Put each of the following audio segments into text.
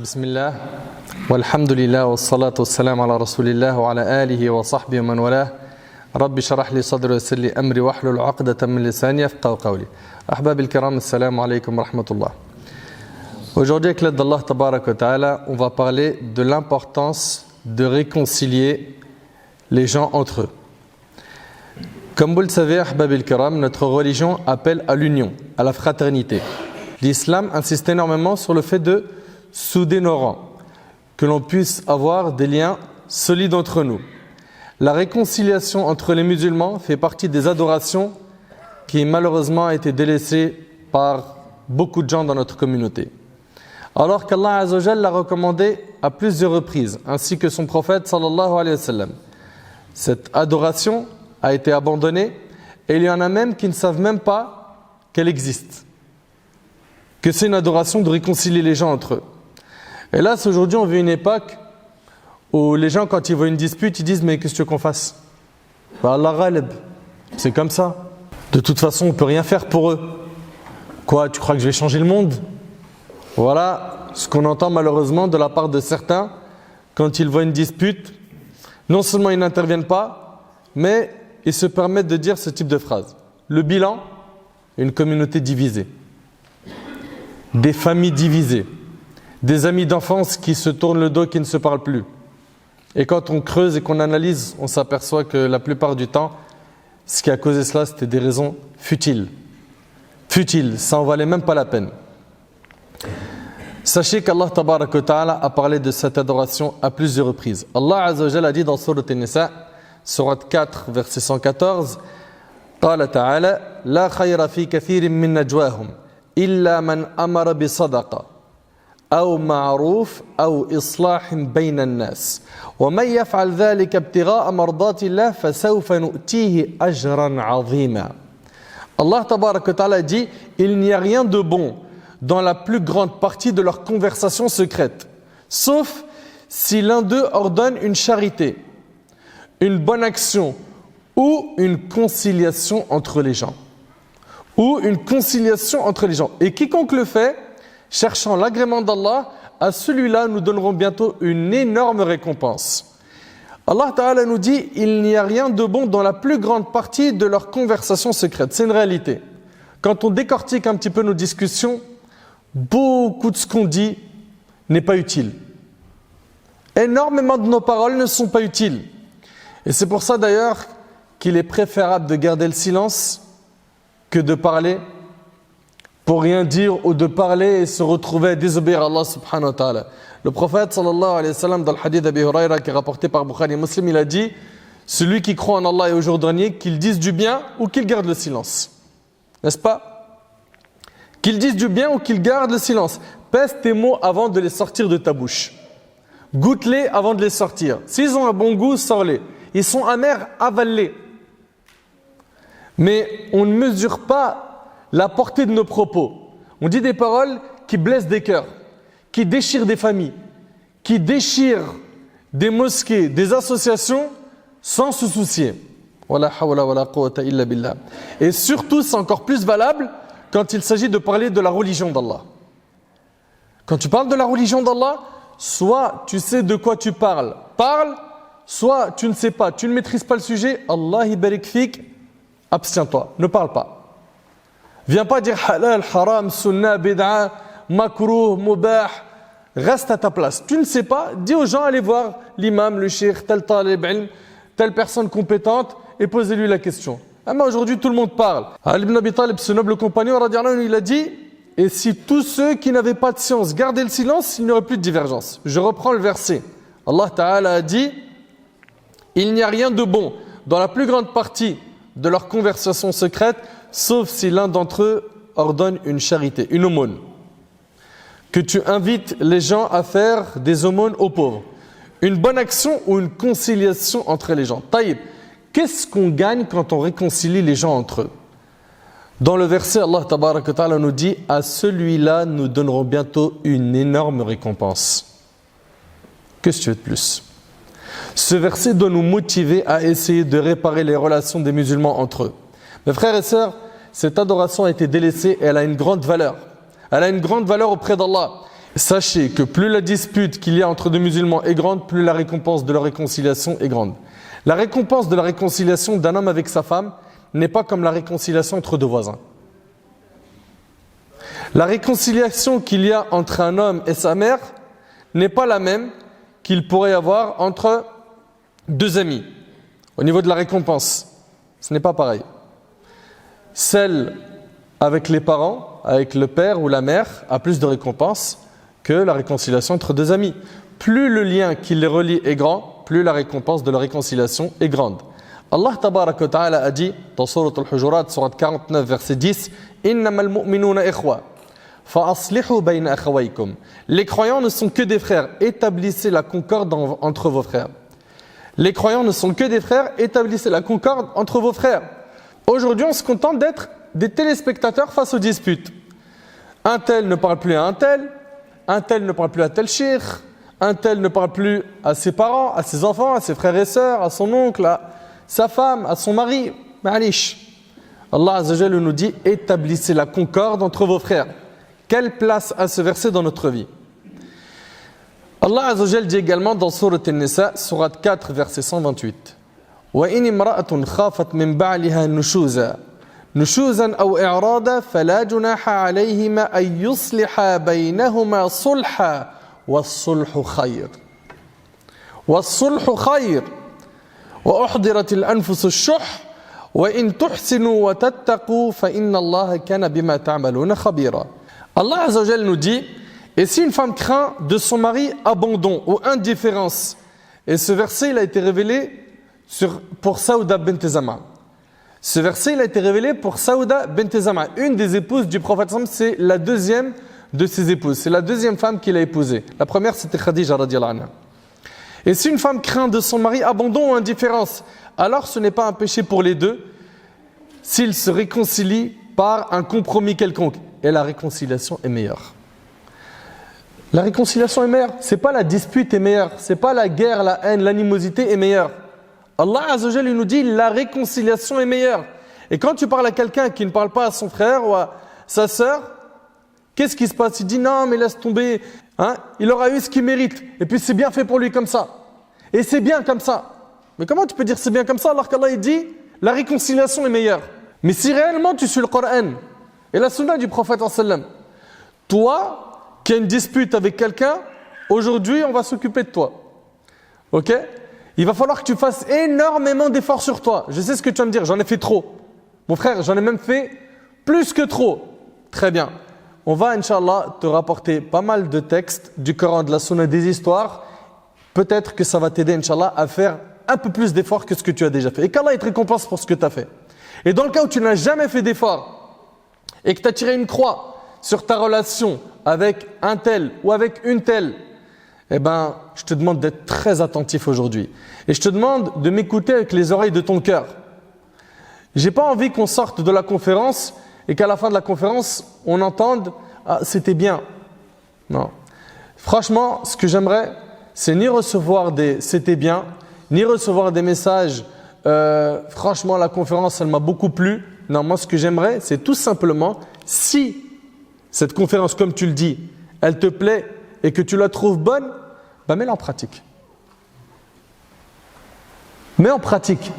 Bismillah, walhamdulillah, wassalatu wassalamu ala rasulillah wa ala alihi wa sahbihi wa man walah. Rabbi sharah li sadri wa yassir li amri wahlul 'uqdatan min lisani yafqahu qawli. Ahbab al-kiram, assalamu alaykum wa rahmatullah. Aujourd'hui, avec l'aide d'Allah tabarak wa ta'ala, on va parler de l'importance de réconcilier les gens entre eux. Comme vous le savez, Ahbab al-kiram, notre religion appelle à l'union, à la fraternité. L'islam insiste énormément sur le fait de souder nos rangs, que l'on puisse avoir des liens solides entre nous. La réconciliation entre les musulmans fait partie des adorations qui malheureusement a été délaissée par beaucoup de gens dans notre communauté. Alors qu'Allah Azza wa Jalla l'a recommandé à plusieurs reprises, ainsi que son prophète sallallahu alayhi wa sallam. Cette adoration a été abandonnée et il y en a même qui ne savent même pas qu'elle existe, que c'est une adoration de réconcilier les gens entre eux. Et là, aujourd'hui, on vit une époque où les gens, quand ils voient une dispute, ils disent « Mais qu'est-ce que tu veux qu'on fasse ?» Bah, Allah ghalib, c'est comme ça. De toute façon, on ne peut rien faire pour eux. Quoi, tu crois que je vais changer le monde? Voilà ce qu'on entend malheureusement de la part de certains quand ils voient une dispute. Non seulement ils n'interviennent pas, mais ils se permettent de dire ce type de phrase. Le bilan, une communauté divisée, des familles divisées, des amis d'enfance qui se tournent le dos, qui ne se parlent plus. Et quand on creuse et qu'on analyse, on s'aperçoit que la plupart du temps, ce qui a causé cela, c'était des raisons futiles. Futiles, ça en valait même pas la peine. Sachez qu'Allah tabarak wa ta'ala a parlé de cette adoration à plusieurs reprises. Allah Azza wa Jalla a dit dans Sourate An-Nisa, Sourate 4, verset 114, قال تعالى لا خير في كثير من نجواهم إلا من أمر بصدقة أو معروف أو إصلاح بين الناس ومن يفعل ذلك ابتغاء مرضات الله فسوف نؤتيه أجرا عظيما. Allah tabarak wa ta'ala dit il n'y a rien de bon dans la plus grande partie de leur conversation secrète, sauf si l'un d'eux ordonne une charité, une bonne action ou une conciliation entre les gens. Ou une conciliation entre les gens. Et quiconque le fait, cherchant l'agrément d'Allah, à celui-là nous donnerons bientôt une énorme récompense. Allah Ta'ala nous dit il n'y a rien de bon dans la plus grande partie de leur conversation secrète. C'est une réalité. Quand on décortique un petit peu nos discussions, beaucoup de ce qu'on dit n'est pas utile. Énormément de nos paroles ne sont pas utiles. Et c'est pour ça d'ailleurs qu'il est préférable de garder le silence que de parler pour rien dire ou de parler et se retrouver à désobéir à Allah subhanahu wa ta'ala. Le prophète sallallahu alayhi wa sallam dans le hadith d'Abi Huraira qui est rapporté par Bukhari et Muslim, il a dit celui qui croit en Allah et au jour dernier, qu'il dise du bien ou qu'il garde le silence. N'est-ce pas? Qu'il dise du bien ou qu'il garde le silence. Pèse tes mots avant de les sortir de ta bouche. Goûte-les avant de les sortir. S'ils ont un bon goût, sors-les. Ils sont amers, avale-les. Mais on ne mesure pas la portée de nos propos. On dit des paroles qui blessent des cœurs, qui déchirent des familles, qui déchirent des mosquées, des associations, sans se soucier. Wala hawla wala quwwata illa billah. Et surtout, c'est encore plus valable quand il s'agit de parler de la religion d'Allah. Quand tu parles de la religion d'Allah, soit tu sais de quoi tu parles, soit tu ne sais pas, tu ne maîtrises pas le sujet, Allah barik fik, abstiens-toi, ne parle pas. Viens pas dire halal, haram, sunnah, bid'a, makruh, mubah, reste à ta place. Tu ne sais pas, dis aux gens, allez voir l'imam, le cheikh, tel talib ilm, telle personne compétente et posez-lui la question. Ah, mais aujourd'hui tout le monde parle. Ali ibn Abi Talib, ce noble compagnon, il a dit et si tous ceux qui n'avaient pas de science gardaient le silence, il n'y aurait plus de divergence. Je reprends le verset. Allah Ta'ala a dit il n'y a rien de bon dans la plus grande partie de leur conversation secrète, sauf si l'un d'entre eux ordonne une charité, une aumône. Que tu invites les gens à faire des aumônes aux pauvres. Une bonne action ou une conciliation entre les gens. Taïb, qu'est-ce qu'on gagne quand on réconcilie les gens entre eux? Dans le verset, Allah Tabarak wa Ta'ala nous dit à celui-là, nous donnerons bientôt une énorme récompense. Que tu veux de plus? Ce verset doit nous motiver à essayer de réparer les relations des musulmans entre eux. Mes frères et sœurs, cette adoration a été délaissée et elle a une grande valeur. Elle a une grande valeur auprès d'Allah. Sachez que plus la dispute qu'il y a entre deux musulmans est grande, plus la récompense de leur réconciliation est grande. La récompense de la réconciliation d'un homme avec sa femme n'est pas comme la réconciliation entre deux voisins. La réconciliation qu'il y a entre un homme et sa mère n'est pas la même qu'il pourrait y avoir entre deux amis. Au niveau de la récompense, ce n'est pas pareil. Celle avec les parents, avec le père ou la mère, a plus de récompense que la réconciliation entre deux amis. Plus le lien qui les relie est grand, plus la récompense de la réconciliation est grande. Allah tabaraka wa ta'ala a dit dans Sourate Al-Hujurat, Sourate 49, verset 10, « Innamal mu'minuna ikhwa, fa'aslihu bayna akhawaykum » Les croyants ne sont que des frères, établissez la concorde entre vos frères. Les croyants ne sont que des frères, établissez la concorde entre vos frères. Aujourd'hui, on se contente d'être des téléspectateurs face aux disputes. Un tel ne parle plus à un tel ne parle plus à tel cheikh, un tel ne parle plus à ses parents, à ses enfants, à ses frères et sœurs, à son oncle, à sa femme, à son mari. Ma'alish. Allah Azza wa Jalla nous dit « Établissez la concorde entre vos frères ». Quelle place a ce verset dans notre vie? Allah Azza wa Jalla dit également dans Sourate An-Nisa, Sourate 4, verset 128 « Wa in imra'atun khafat min ba'liha nushuzan aw i'rada fala junaha alayhima an yusliha baynahuma sulha was-sulhu khayr. Was-sulhu khayr. Wa uhdirat al-anfus ash-shuh wa in tuhsinu wa tattaqu fa inna Allaha kana bima ta'maluna khabira. » Allah Azza wa Jalla nous dit, et si une femme craint de son mari abandon ou indifférence, et ce verset il a été révélé pour Saouda bint Zam'a. Ce verset il a été révélé pour Saouda bint Zam'a, une des épouses du prophète, c'est la deuxième de ses épouses, c'est la deuxième femme qu'il a épousée. La première c'était Khadija radiyallahu anha. Et si une femme craint de son mari abandon ou indifférence, alors ce n'est pas un péché pour les deux s'ils se réconcilient par un compromis quelconque. Et la réconciliation est meilleure. La réconciliation est meilleure. C'est pas la dispute est meilleure. C'est pas la guerre, la haine, l'animosité est meilleure. Allah Azza wa Jalla nous dit la réconciliation est meilleure. Et quand tu parles à quelqu'un qui ne parle pas à son frère ou à sa sœur, qu'est-ce qui se passe? Il dit non mais laisse tomber, hein? Il aura eu ce qu'il mérite. Et puis c'est bien fait pour lui comme ça. Et c'est bien comme ça. Mais comment tu peux dire c'est bien comme ça alors qu'Allah il dit la réconciliation est meilleure? Mais si réellement tu suis le Coran et la sunna du prophète sallam, toi qui as une dispute avec quelqu'un, aujourd'hui on va s'occuper de toi. Ok? Il va falloir que tu fasses énormément d'efforts sur toi. Je sais ce que tu vas me dire, j'en ai fait trop. Mon frère, j'en ai même fait plus que trop. Très bien. On va, Inch'Allah, te rapporter pas mal de textes du Coran, de la sunna, des histoires. Peut-être que ça va t'aider, Inch'Allah, à faire un peu plus d'efforts que ce que tu as déjà fait. Et qu'Allah te récompense pour ce que tu as fait. Et dans le cas où tu n'as jamais fait d'efforts, et que tu as tiré une croix sur ta relation avec un tel ou avec une telle, eh ben, je te demande d'être très attentif aujourd'hui. Et je te demande de m'écouter avec les oreilles de ton cœur. J'ai pas envie qu'on sorte de la conférence et qu'à la fin de la conférence, on entende « Ah, c'était bien ». Non. Franchement, ce que j'aimerais, c'est ni recevoir des « c'était bien », ni recevoir des messages « Franchement, la conférence, elle m'a beaucoup plu ». Non, moi, ce que j'aimerais, c'est tout simplement, si cette conférence, comme tu le dis, elle te plaît et que tu la trouves bonne, ben mets-la en pratique. Mets en pratique.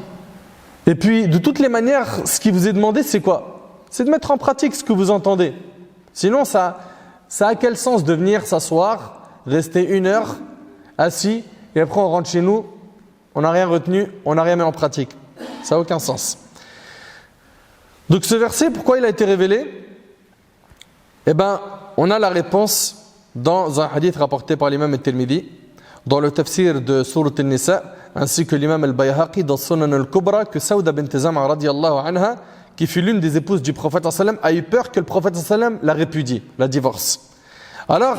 Et puis, de toutes les manières, ce qui vous est demandé, c'est quoi? C'est de mettre en pratique ce que vous entendez. Sinon, ça a quel sens de venir s'asseoir, rester 1 heure, assis, et après on rentre chez nous, on n'a rien retenu, on n'a rien mis en pratique. Ça n'a aucun sens. Donc ce verset, pourquoi il a été révélé? Eh bien, on a la réponse dans un hadith rapporté par l'imam al-Tirmidhi, dans le tafsir de Sourate An-Nisa, ainsi que l'imam al-Bayhaqi dans Sunan al-Kubra, que Saouda bint Zam'a radiyallahu anha, qui fut l'une des épouses du prophète sallam, a eu peur que le prophète sallam la répudie, la divorce. Alors,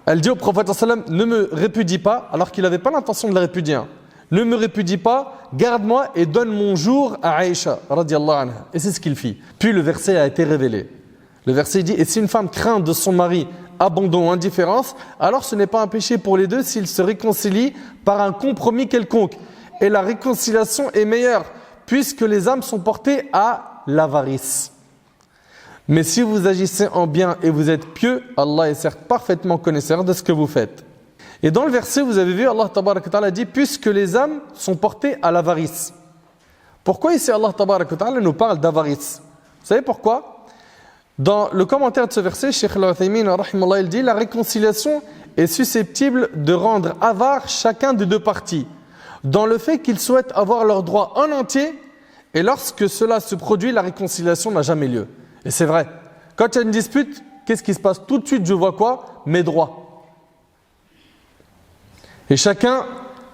elle dit au prophète sallam, ne me répudie pas, alors qu'il n'avait pas l'intention de la répudier. Hein. Ne me répudie pas, garde-moi et donne mon jour à Aïcha radiyallahu anha. Et c'est ce qu'il fit. Puis le verset a été révélé. Le verset dit, et si une femme craint de son mari abandon ou indifférence, alors ce n'est pas un péché pour les deux s'ils se réconcilient par un compromis quelconque. Et la réconciliation est meilleure, puisque les âmes sont portées à l'avarice. Mais si vous agissez en bien et vous êtes pieux, Allah est certes parfaitement connaisseur de ce que vous faites. Et dans le verset, vous avez vu, Allah Tabaraka wa Ta'ala dit, puisque les âmes sont portées à l'avarice. Pourquoi ici Allah Tabaraka wa Ta'ala nous parle d'avarice? Vous savez pourquoi? Dans le commentaire de ce verset, Cheikh Al-Uthaymin, rahimahullah, il dit, la réconciliation est susceptible de rendre avare chacun des deux parties, dans le fait qu'ils souhaitent avoir leurs droits en entier, et lorsque cela se produit, la réconciliation n'a jamais lieu. Et c'est vrai. Quand il y a une dispute, qu'est-ce qui se passe? Tout de suite, je vois quoi? Mes droits. Et chacun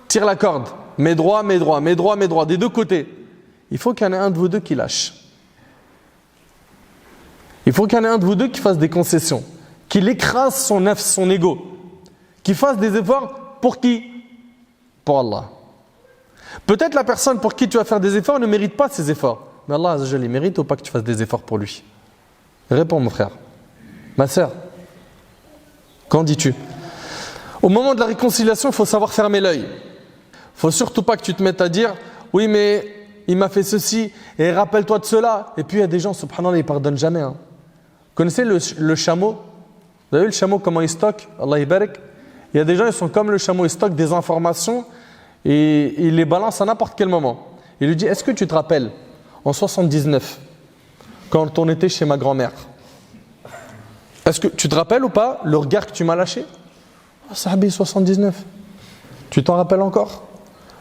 tire la corde. Mes droits, mes droits, mes droits, mes droits, des deux côtés. Il faut qu'il y en ait un de vous deux qui lâche. Il faut qu'il y en ait un de vous deux qui fasse des concessions, qu'il écrase son nafs, son ego, qu'il fasse des efforts pour qui? Pour Allah. Peut-être la personne pour qui tu vas faire des efforts ne mérite pas ces efforts. Mais Allah Azza wa Jalla, il mérite ou pas que tu fasses des efforts pour lui? Réponds mon frère. Ma sœur, qu'en dis-tu? Au moment de la réconciliation, il faut savoir fermer l'œil. Il ne faut surtout pas que tu te mettes à dire « Oui, mais il m'a fait ceci, et rappelle-toi de cela. » Et puis il y a des gens, subhanallah, ils ne pardonnent jamais. Vous connaissez le chameau? Vous avez vu le chameau, comment il stocke? Allah ibarak. Il y a des gens, ils sont comme le chameau, ils stockent des informations et ils les balancent à n'importe quel moment. Il lui dit « Est-ce que tu te rappelles, en 79, quand on était chez ma grand-mère, est-ce que tu te rappelles ou pas le regard que tu m'as lâché? » Ah, Sahabi 79. Tu t'en rappelles encore?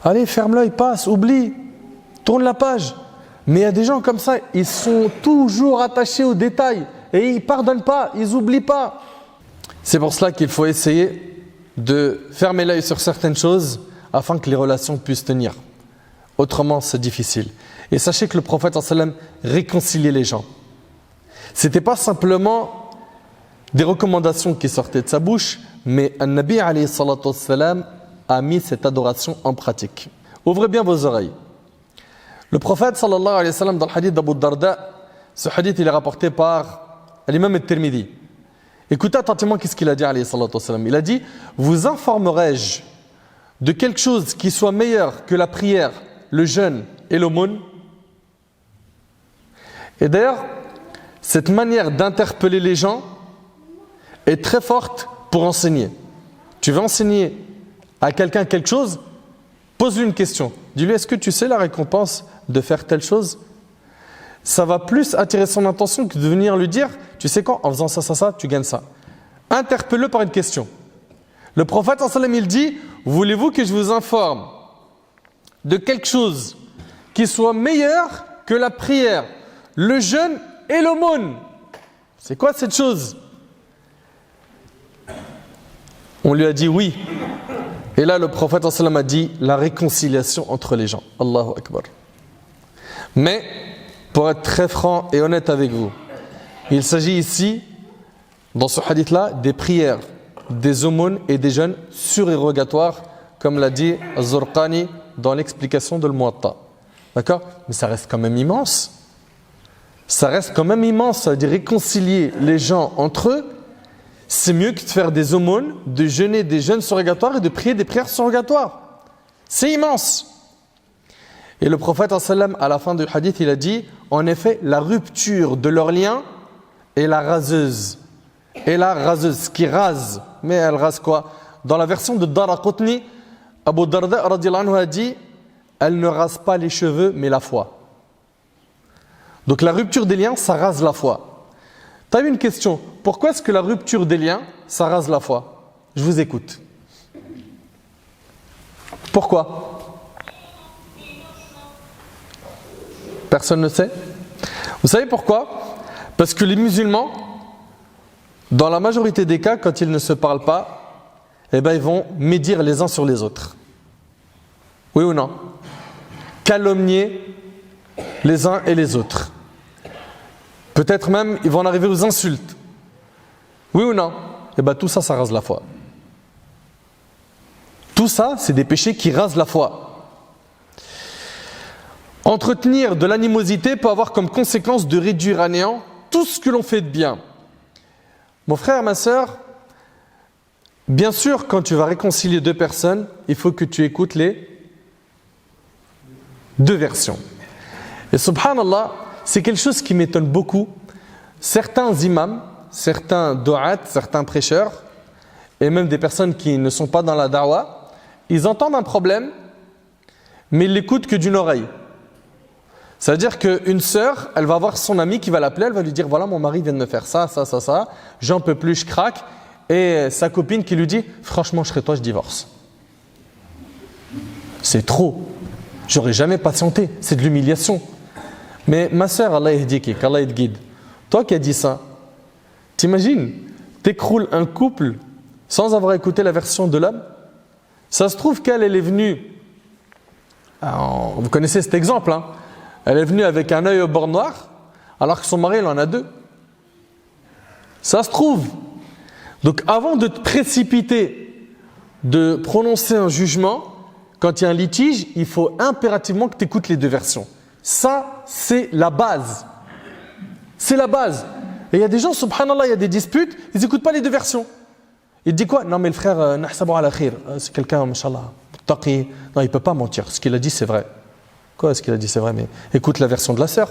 Allez, ferme l'œil, passe, oublie, tourne la page. Mais il y a des gens comme ça, ils sont toujours attachés aux détails et ils ne pardonnent pas, ils n'oublient pas. C'est pour cela qu'il faut essayer de fermer l'œil sur certaines choses afin que les relations puissent tenir. Autrement, c'est difficile. Et sachez que le prophète sallallahu alayhi wa sallam réconciliait les gens. Ce n'était pas simplement des recommandations qui sortaient de sa bouche, mais un Nabi alayhi salatu wassalam a mis cette adoration en pratique. Ouvrez bien vos oreilles. Le prophète sallallahu alayhi wa sallam, dans le hadith d'Abu Darda, ce hadith il est rapporté par l'imam al-Tirmidhi. Écoutez attentivement qu'est-ce qu'il a dit alayhi salatu wassalam. Il a dit: vous informerai-je de quelque chose qui soit meilleur que la prière, le jeûne et l'aumône? Et d'ailleurs, cette manière d'interpeller les gens est très forte pour enseigner. Tu veux enseigner à quelqu'un quelque chose, pose-lui une question. Dis-lui: est-ce que tu sais la récompense de faire telle chose? Ça va plus attirer son attention que de venir lui dire: tu sais quoi, en faisant ça, ça, ça, tu gagnes ça. Interpelle-le par une question. Le prophète sallallahu alayhi wa sallam, il dit: voulez-vous que je vous informe de quelque chose qui soit meilleur que la prière, le jeûne et l'aumône? C'est quoi cette chose? On lui a dit oui. Et là, le prophète sallallahu alayhi wa sallam a dit la réconciliation entre les gens. Allahu Akbar. Mais, pour être très franc et honnête avec vous, il s'agit ici, dans ce hadith-là, des prières, des aumônes et des jeûnes surérogatoires, comme l'a dit Az-Zurqani dans l'explication de l'Muwatta. D'accord? Mais ça reste quand même immense. Ça reste quand même immense, ça veut dire réconcilier les gens entre eux. C'est mieux que de faire des aumônes, de jeûner des jeûnes surrogatoires et de prier des prières surrogatoires. C'est immense. Et le prophète sallam, à la fin du hadith, il a dit: en effet, la rupture de leur lien est la raseuse. Et la raseuse qui rase, mais elle rase quoi? Dans la version de Daraqutni, Abu Darda radiyallahu anhu a dit: elle ne rase pas les cheveux, mais la foi. Donc la rupture des liens, ça rase la foi. Tu as eu une question: pourquoi est-ce que la rupture des liens, ça rase la foi? Je vous écoute. Pourquoi? Personne ne sait? Vous savez pourquoi? Parce que les musulmans, dans la majorité des cas, quand ils ne se parlent pas, eh ben, ils vont médire les uns sur les autres. Oui ou non? Calomnier les uns et les autres. Peut-être même, ils vont en arriver aux insultes. Oui ou non? Eh bien, tout ça, ça rase la foi. Tout ça, c'est des péchés qui rasent la foi. Entretenir de l'animosité peut avoir comme conséquence de réduire à néant tout ce que l'on fait de bien. Mon frère, ma sœur, bien sûr, quand tu vas réconcilier deux personnes, il faut que tu écoutes les deux versions. Et subhanallah, c'est quelque chose qui m'étonne beaucoup. certains imams, certains du'at, certains prêcheurs, et même des personnes qui ne sont pas dans la da'wah, ils entendent un problème, mais ils l'écoutent que d'une oreille. C'est-à-dire qu'une sœur, elle va voir son amie qui va l'appeler, elle va lui dire « Voilà, mon mari vient de me faire ça, j'en peux plus, je craque. » Et sa copine qui lui dit « Franchement, je serais toi, je divorce. » C'est trop. J'aurais jamais patienté, c'est de l'humiliation. Mais ma sœur, Allah yahdiki, qu'Allah te guide. Toi qui as dit ça, t'imagines, t'écroules un couple sans avoir écouté la version de l'homme. Ça se trouve qu'elle est venue, vous connaissez cet exemple, hein, elle est venue avec un œil au bord noir, alors que son mari, il en a deux. Ça se trouve. Donc avant de te précipiter, de prononcer un jugement, quand il y a un litige, il faut impérativement que tu écoutes les deux versions. Ça, c'est la base. C'est la base. Et il y a des gens, subhanallah, il y a des disputes, ils n'écoutent pas les deux versions. Il dit quoi? Non mais le frère, nahsabu ala khir, c'est quelqu'un, mashallah, taqi. Non, il ne peut pas mentir. Ce qu'il a dit, c'est vrai. Quoi, ce qu'il a dit, c'est vrai, mais écoute la version de la sœur.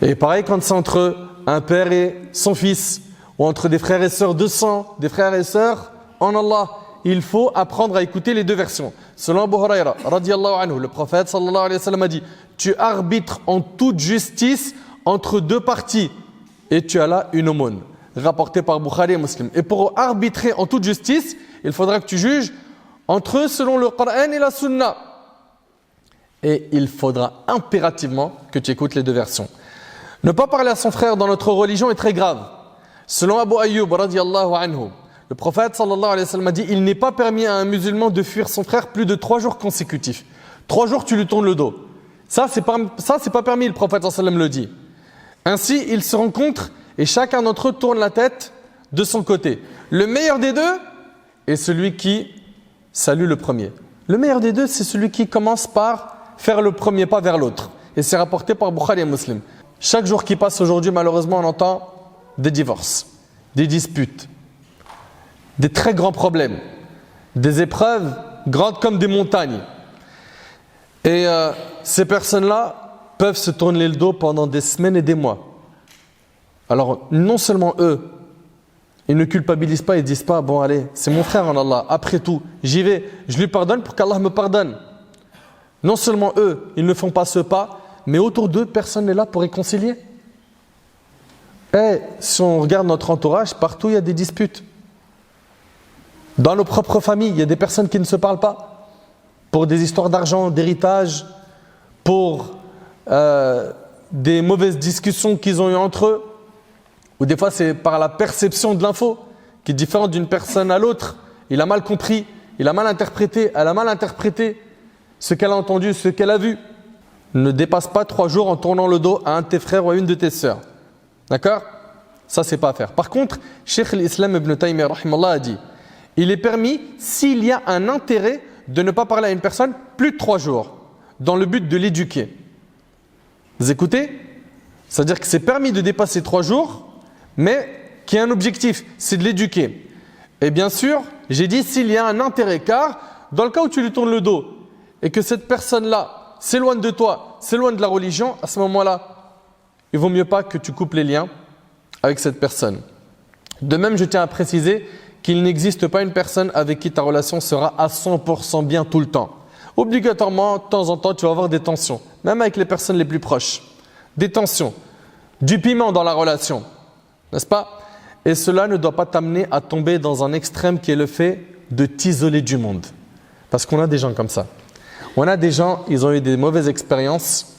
Et pareil quand c'est entre un père et son fils, ou entre des frères et sœurs de sang, des frères et sœurs en Allah, il faut apprendre à écouter les deux versions. Selon Abu Huraira, radiyallahu anhu, le prophète sallallahu alayhi wa sallam a dit « Tu arbitres en toute justice entre deux parties et tu as là une aumône. » Rapporté par Bukhari et Muslim. Et pour arbitrer en toute justice, il faudra que tu juges entre eux selon le Coran et la Sunna. Et il faudra impérativement que tu écoutes les deux versions. Ne pas parler à son frère dans notre religion est très grave. Selon Abu Ayyub, radiyallahu anhu, le prophète sallallahu alayhi wa sallam a dit « Il n'est pas permis à un musulman de fuir son frère plus de 3 jours consécutifs. 3 jours, tu lui tournes le dos. » Ça, c'est pas permis, le prophète sallallahu alayhi wa sallam le dit. Ainsi, ils se rencontrent et chacun d'entre eux tourne la tête de son côté. Le meilleur des deux est celui qui salue le premier. Le meilleur des deux, c'est celui qui commence par faire le premier pas vers l'autre. Et c'est rapporté par Bukhari et Muslim. Chaque jour qui passe aujourd'hui, malheureusement, on entend des divorces, des disputes, des très grands problèmes, des épreuves grandes comme des montagnes. Et ces personnes-là peuvent se tourner le dos pendant des semaines et des mois. Alors, non seulement eux, ils ne culpabilisent pas, ils ne disent pas « Bon, allez, c'est mon frère en Allah, après tout, j'y vais, je lui pardonne pour qu'Allah me pardonne. » Non seulement eux, ils ne font pas ce pas, mais autour d'eux, personne n'est là pour réconcilier. Et si on regarde notre entourage, partout il y a des disputes. Dans nos propres familles, il y a des personnes qui ne se parlent pas. Pour des histoires d'argent, d'héritage, pour des mauvaises discussions qu'ils ont eues entre eux. Ou des fois c'est par la perception de l'info qui est différente d'une personne à l'autre. Il a mal compris, il a mal interprété, elle a mal interprété ce qu'elle a entendu, ce qu'elle a vu. Ne dépasse pas 3 jours en tournant le dos à un de tes frères ou à une de tes sœurs. D'accord? Ça c'est pas à faire. Par contre, Cheikh l'Islam Ibn Taymiyyah rahimallah a dit il est permis s'il y a un intérêt de ne pas parler à une personne plus de 3 jours dans le but de l'éduquer. Vous écoutez? C'est-à-dire que c'est permis de dépasser 3 jours mais qui a un objectif, c'est de l'éduquer. Et bien sûr, j'ai dit s'il y a un intérêt, car dans le cas où tu lui tournes le dos et que cette personne-là s'éloigne de toi, s'éloigne de la religion, à ce moment-là, il vaut mieux pas que tu coupes les liens avec cette personne. De même, je tiens à préciser qu'il n'existe pas une personne avec qui ta relation sera à 100% bien tout le temps. Obligatoirement, de temps en temps, tu vas avoir des tensions, même avec les personnes les plus proches. Des tensions, du piment dans la relation. N'est-ce pas? Et cela ne doit pas t'amener à tomber dans un extrême qui est le fait de t'isoler du monde. Parce qu'on a des gens comme ça. On a des gens, ils ont eu des mauvaises expériences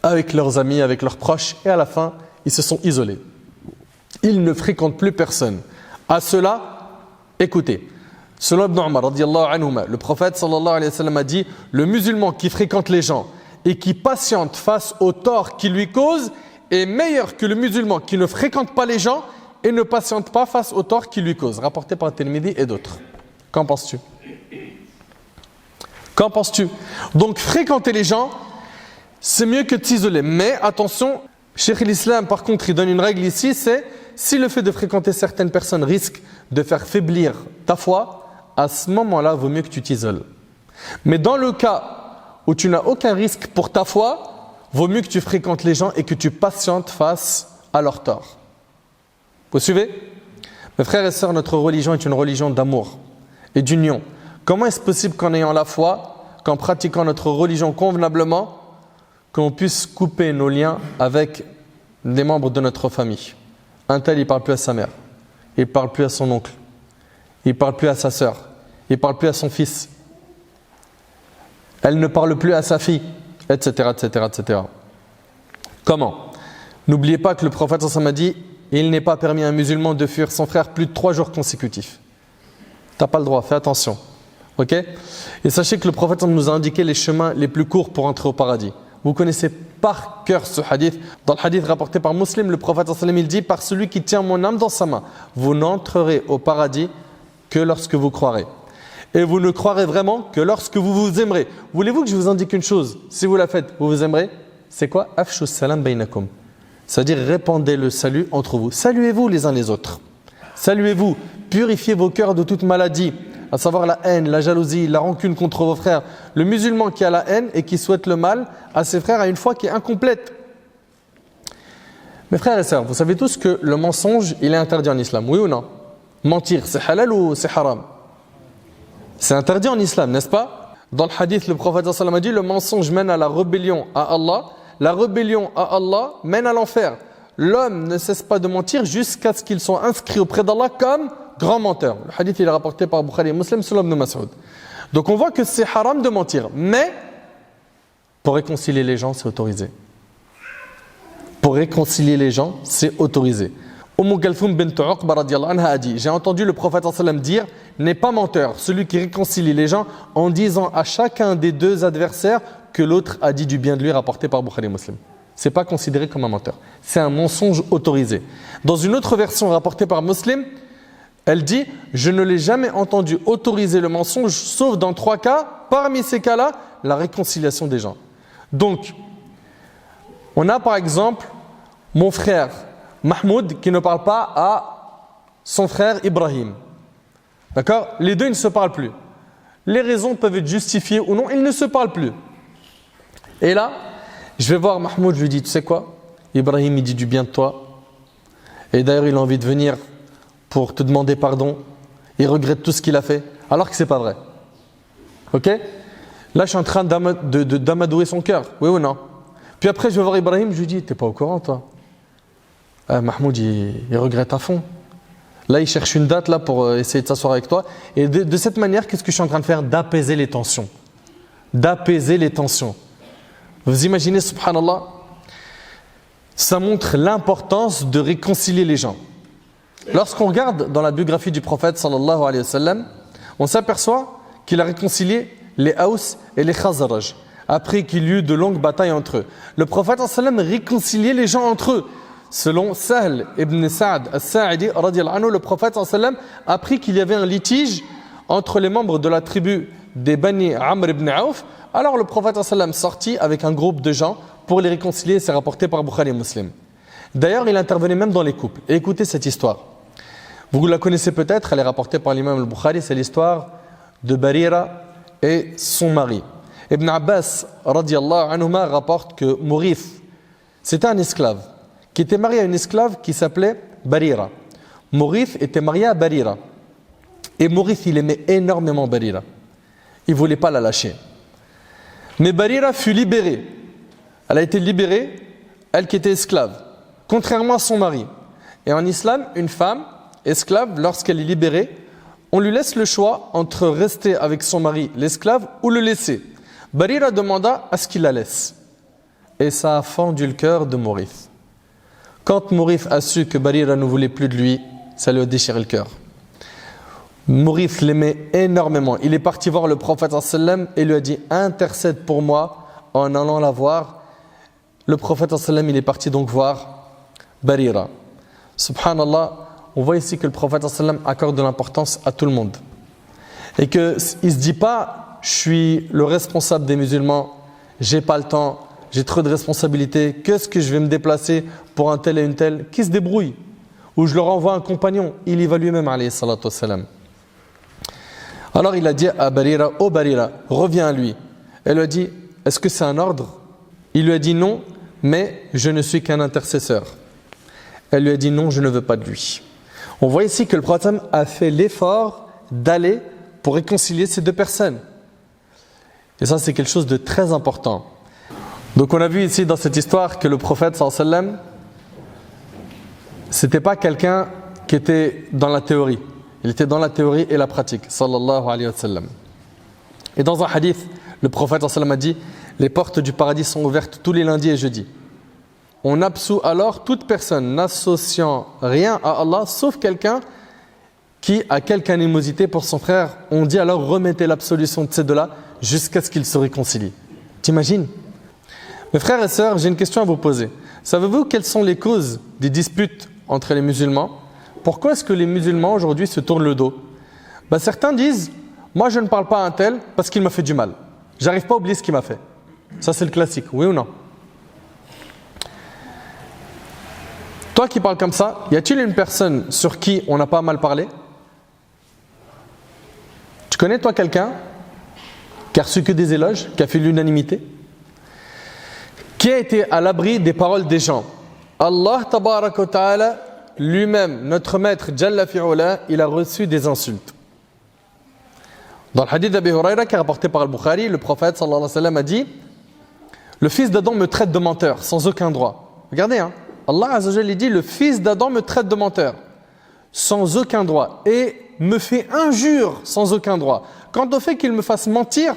avec leurs amis, avec leurs proches, et à la fin, ils se sont isolés. Ils ne fréquentent plus personne. À cela, écoutez, selon Ibn Umar, radiyallahu anhuma, le prophète sallallahu alayhi wa sallam a dit « Le musulman qui fréquente les gens et qui patiente face au tort qu'ils lui causent est meilleur que le musulman qui ne fréquente pas les gens et ne patiente pas face au tort qu'ils lui causent. » Rapporté par Tirmidhi et d'autres. Qu'en penses-tu? Qu'en penses-tu? Donc fréquenter les gens, c'est mieux que de s'isoler. Mais attention, Cheikh l'Islam par contre il donne une règle ici, c'est si le fait de fréquenter certaines personnes risque de faire faiblir ta foi, à ce moment-là, vaut mieux que tu t'isoles. Mais dans le cas où tu n'as aucun risque pour ta foi, vaut mieux que tu fréquentes les gens et que tu patientes face à leur tort. Vous suivez? Mes frères et sœurs, notre religion est une religion d'amour et d'union. Comment est-ce possible qu'en ayant la foi, qu'en pratiquant notre religion convenablement, qu'on puisse couper nos liens avec des membres de notre famille? Un tel, il ne parle plus à sa mère, il ne parle plus à son oncle, il ne parle plus à sa sœur, il ne parle plus à son fils, elle ne parle plus à sa fille, etc., etc., etc. Comment? N'oubliez pas que le prophète sallallahu alayhi wa sallam a dit: il n'est pas permis à un musulman de fuir son frère plus de 3 jours consécutifs. Tu n'as pas le droit, fais attention. Ok? Et sachez que le prophète nous a indiqué les chemins les plus courts pour entrer au paradis. Vous connaissez par cœur ce hadith. Dans le hadith rapporté par Muslim, le prophète il dit: par celui qui tient mon âme dans sa main, vous n'entrerez au paradis que lorsque vous croirez. Et vous ne croirez vraiment que lorsque vous vous aimerez. Voulez-vous que je vous indique une chose? Si vous la faites, vous vous aimerez. C'est quoi? Afshu salam bainakum. C'est-à-dire répandez le salut entre vous. Saluez-vous les uns les autres. Saluez-vous. Purifiez vos cœurs de toute maladie, à savoir la haine, la jalousie, la rancune contre vos frères. Le musulman qui a la haine et qui souhaite le mal à ses frères a une foi qui est incomplète. Mes frères et sœurs, vous savez tous que le mensonge, il est interdit en islam, oui ou non? Mentir, c'est halal ou c'est haram? C'est interdit en islam, n'est-ce pas? Dans le hadith, le prophète sallallahu alayhi wa sallam a dit: le mensonge mène à la rébellion à Allah. La rébellion à Allah mène à l'enfer. L'homme ne cesse pas de mentir jusqu'à ce qu'il soit inscrit auprès d'Allah comme grand menteur. Le hadith il est rapporté par Bukhari et Muslim selon Ibn Mas'ud. Donc on voit que c'est haram de mentir. Mais pour réconcilier les gens, c'est autorisé. Pour réconcilier les gens, c'est autorisé. Kalthum bint Uqba radiyallahu anha a dit: j'ai entendu le prophète sallallahu alayhi wa sallam dire: n'est pas menteur celui qui réconcilie les gens en disant à chacun des deux adversaires que l'autre a dit du bien de lui, rapporté par Bukhari et Muslim. C'est pas considéré comme un menteur. C'est un mensonge autorisé. Dans une autre version rapportée par Muslim, elle dit: je ne l'ai jamais entendu autoriser le mensonge, sauf dans 3 cas. Parmi ces cas-là, la réconciliation des gens. Donc, on a par exemple mon frère Mahmoud qui ne parle pas à son frère Ibrahim. D'accord? Les deux, ils ne se parlent plus. Les raisons peuvent être justifiées ou non, ils ne se parlent plus. Et là, je vais voir Mahmoud, je lui dis: tu sais quoi? Ibrahim, il dit du bien de toi. Et d'ailleurs, il a envie de venir pour te demander pardon. Il regrette tout ce qu'il a fait, alors que ce n'est pas vrai. Ok? Là, je suis en train d'amadouer son cœur. Oui ou non? Puis après, je vais voir Ibrahim, je lui dis: t'es pas au courant, toi? Mahmoud, il regrette à fond. Là, il cherche une date là, pour essayer de s'asseoir avec toi. Et de cette manière, qu'est-ce que je suis en train de faire? D'apaiser les tensions. D'apaiser les tensions. Vous imaginez, subhanallah, ça montre l'importance de réconcilier les gens. Lorsqu'on regarde dans la biographie du prophète sallallahu alayhi wa sallam, on s'aperçoit qu'il a réconcilié les Aws et les Khazraj après qu'il y eut de longues batailles entre eux. Le prophète sallallahu alayhi wa sallam réconciliait les gens entre eux. Selon Sahl ibn Sa'd al-Sa'idi radiyallahu anhu, le prophète sallallahu alayhi wa sallam a appris qu'il y avait un litige entre les membres de la tribu des Bani Amr ibn Auf. Alors le prophète sallallahu alayhi wa sallam sortit avec un groupe de gens pour les réconcilier. C'est rapporté par Bukhari et Muslim. D'ailleurs, il intervenait même dans les couples. Et écoutez cette histoire. Vous la connaissez peut-être, elle est rapportée par l'imam al-Bukhari. C'est l'histoire de Barira et son mari. Ibn Abbas radiyallahu anhuma rapporte que Mourith, c'était un esclave qui était marié à une esclave qui s'appelait Barira. Mourith était marié à Barira. Et Mourith, il aimait énormément Barira. Il ne voulait pas la lâcher. Mais Barira fut libérée. Elle a été libérée, elle qui était esclave, contrairement à son mari. Et en islam, une femme esclave, lorsqu'elle est libérée, on lui laisse le choix entre rester avec son mari, l'esclave, ou le laisser. Barira demanda à ce qu'il la laisse. Et ça a fendu le cœur de Mourith. Quand Mourith a su que Barira ne voulait plus de lui, ça lui a déchiré le cœur. Mourith l'aimait énormément. Il est parti voir le prophète sallam et lui a dit: intercède pour moi en allant la voir. Le prophète sallam, il est parti donc voir Barira. Subhanallah, on voit ici que le prophète sallam accorde de l'importance à tout le monde. Et qu'il ne se dit pas: je suis le responsable des musulmans, j'ai pas le temps, j'ai trop de responsabilités, qu'est-ce que je vais me déplacer pour un tel et une telle, qui se débrouille. Ou je leur envoie un compagnon, il y va lui-même, alayhi salatu wassalam. Alors il a dit à Barira: oh Barira, reviens à lui. Elle lui a dit: est-ce que c'est un ordre? Il lui a dit: non, mais je ne suis qu'un intercesseur. Elle lui a dit non, je ne veux pas de lui. On voit ici que le prophète a fait l'effort d'aller pour réconcilier ces deux personnes. Et ça, c'est quelque chose de très important. Donc on a vu ici dans cette histoire que le prophète sallallahu alayhi wa sallam, c'était pas quelqu'un qui était dans la théorie. Il était dans la théorie et la pratique, sallallahu alayhi wa sallam. Et dans un hadith, le prophète sallallahu alayhi wa sallam a dit « Les portes du paradis sont ouvertes tous les lundis et jeudis. On absout alors toute personne n'associant rien à Allah, sauf quelqu'un qui a quelque animosité pour son frère. On dit alors remettez l'absolution de ces deux-là jusqu'à ce qu'ils se réconcilient. » T'imagines ? Mes frères et sœurs, j'ai une question à vous poser. Savez-vous quelles sont les causes des disputes entre les musulmans ? Pourquoi est-ce que les musulmans aujourd'hui se tournent le dos ? Certains disent « Moi je ne parle pas à un tel parce qu'il m'a fait du mal. J'arrive pas à oublier ce qu'il m'a fait. » Ça c'est le classique, oui ou non ? Toi qui parles comme ça, y a-t-il une personne sur qui on n'a pas mal parlé ? Tu connais toi quelqu'un qui a reçu que des éloges, qui a fait l'unanimité ? Qui a été à l'abri des paroles des gens ? Allah tabaraka wa ta'ala lui-même, notre maître Jalla fi'ula, il a reçu des insultes. Dans le hadith d'Abi Huraira qui est rapporté par Al-Bukhari, le prophète sallallahu alayhi wa sallam a dit « Le fils d'Adam me traite de menteur sans aucun droit. » Regardez, Allah Azza wa Jalla dit « Le fils d'Adam me traite de menteur sans aucun droit et me fait injure sans aucun droit. Quant au fait qu'il me fasse mentir,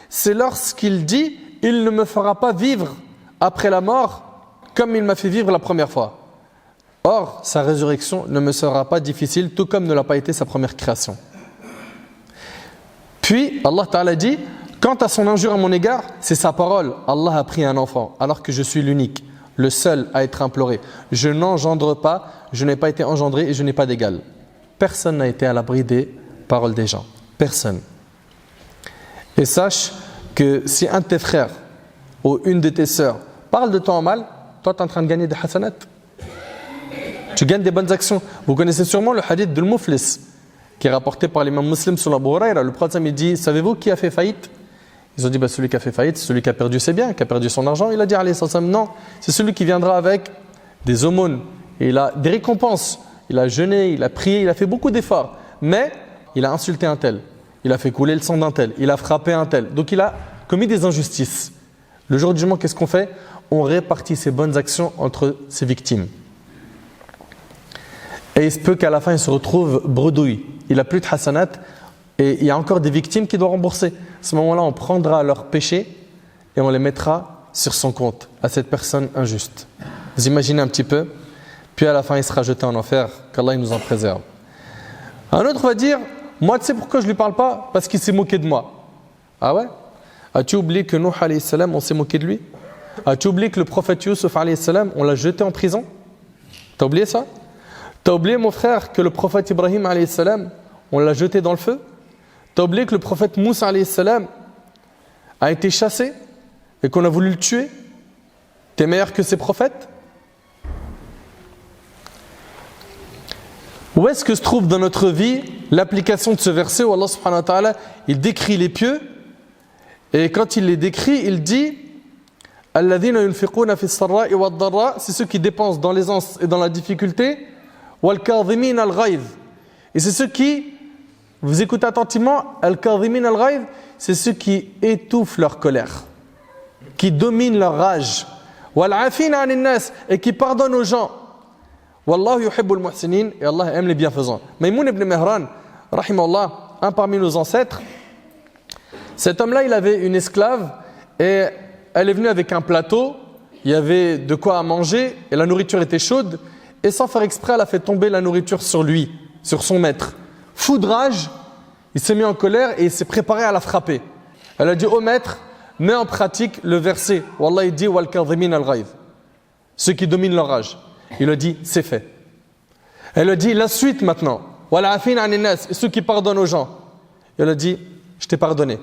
c'est lorsqu'il dit « Il ne me fera pas vivre après la mort comme il m'a fait vivre la première fois. Or, sa résurrection ne me sera pas difficile, tout comme ne l'a pas été sa première création. » Puis, Allah Ta'ala dit « Quant à son injure à mon égard, c'est sa parole. Allah a pris un enfant, alors que je suis l'unique, le seul à être imploré. Je n'engendre pas, je n'ai pas été engendré et je n'ai pas d'égal. » Personne n'a été à l'abri des paroles des gens. Personne. Et sache que si un de tes frères ou une de tes sœurs parle de toi en mal, toi tu es en train de gagner des hasanat. Tu gagnes des bonnes actions. Vous connaissez sûrement le hadith de l'Muflis qui est rapporté par l'imam Muslim sur Abu Huraira. Le prophète il dit, savez-vous qui a fait faillite ? Ils ont dit, celui qui a fait faillite, c'est celui qui a perdu ses biens, qui a perdu son argent. Il a dit, non, c'est celui qui viendra avec des aumônes. Et il a des récompenses. Il a jeûné, il a prié, il a fait beaucoup d'efforts. Mais il a insulté un tel. Il a fait couler le sang d'un tel. Il a frappé un tel. Donc il a commis des injustices. Le jour du jugement, qu'est-ce qu'on fait ? On répartit ses bonnes actions entre ses victimes. Et il se peut qu'à la fin, il se retrouve bredouille. Il n'a plus de hasanat et il y a encore des victimes qui doivent rembourser. À ce moment-là, on prendra leurs péchés et on les mettra sur son compte à cette personne injuste. Vous imaginez un petit peu ? Puis à la fin, il sera jeté en enfer, qu'Allah nous en préserve. Un autre va dire, moi tu sais pourquoi je ne lui parle pas ? Parce qu'il s'est moqué de moi. Ah ouais ? As-tu oublié que Nuh alayhi salam, on s'est moqué de lui ? As-tu oublié que le prophète Yusuf alayhi salam, on l'a jeté en prison ? T'as oublié ça ? T'as oublié mon frère que le prophète Ibrahim alayhi salam, on l'a jeté dans le feu ? T'as oublié que le prophète Moussa alayhi salam a été chassé et qu'on a voulu le tuer ? T'es meilleur que ces prophètes ? Où est-ce que se trouve dans notre vie l'application de ce verset où Allah subhanahu wa ta'ala il décrit les pieux et quand il les décrit, il dit Alladhina yunfiquna fi s-sarra'i wad-dharra, c'est ceux qui dépensent dans l'aisance et dans la difficulté, wal kadhimin al-ghayz. Et c'est ceux qui, vous écoutez attentivement, al-kadhimin al-ghayz, c'est ceux qui étouffent leur colère, qui dominent leur rage, wal 'afina 'anil nas, et qui pardonnent aux gens. Wallahu yuhibbul muhsinin, et Allah aime les bienfaisants. Maïmoun ibn Mihran, rahimahullah, un parmi nos ancêtres, cet homme-là, il avait une esclave et elle est venue avec un plateau, il y avait de quoi à manger et la nourriture était chaude et sans faire exprès, elle a fait tomber la nourriture sur lui, sur son maître. Fou de rage, il s'est mis en colère et il s'est préparé à la frapper. Elle a dit, ô maître, mets en pratique le verset. Wallah, il dit, wal kadhimin al-ghayz, ceux qui dominent leur rage. Il a dit, c'est fait. Elle a dit, la suite maintenant. Wal 'afina 'anil nas, ceux qui pardonnent aux gens. Elle a dit, je t'ai pardonné.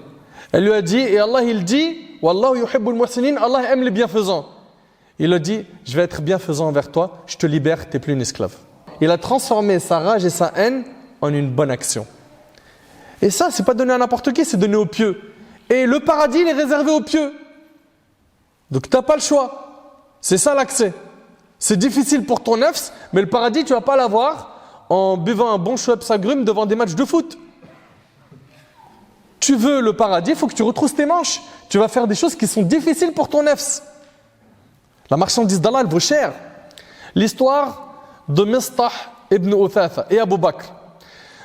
Elle lui a dit, et Allah il dit, Wallahu yuhibbul muhsinin, Allah aime les bienfaisants. Il a dit, je vais être bienfaisant envers toi, je te libère, tu n'es plus une esclave. Il a transformé sa rage et sa haine en une bonne action. Et ça, c'est pas donné à n'importe qui, c'est donné aux pieux. Et le paradis, il est réservé aux pieux. Donc tu n'as pas le choix. C'est ça l'accès. C'est difficile pour ton nefs, mais le paradis, tu ne vas pas l'avoir en buvant un bon Schweppes agrumes devant des matchs de foot. Tu veux le paradis, il faut que tu retrousses tes manches. Tu vas faire des choses qui sont difficiles pour ton nefs. La marchandise d'Allah, elle vaut cher. L'histoire de Mistah ibn Uthatha et Abu Bakr.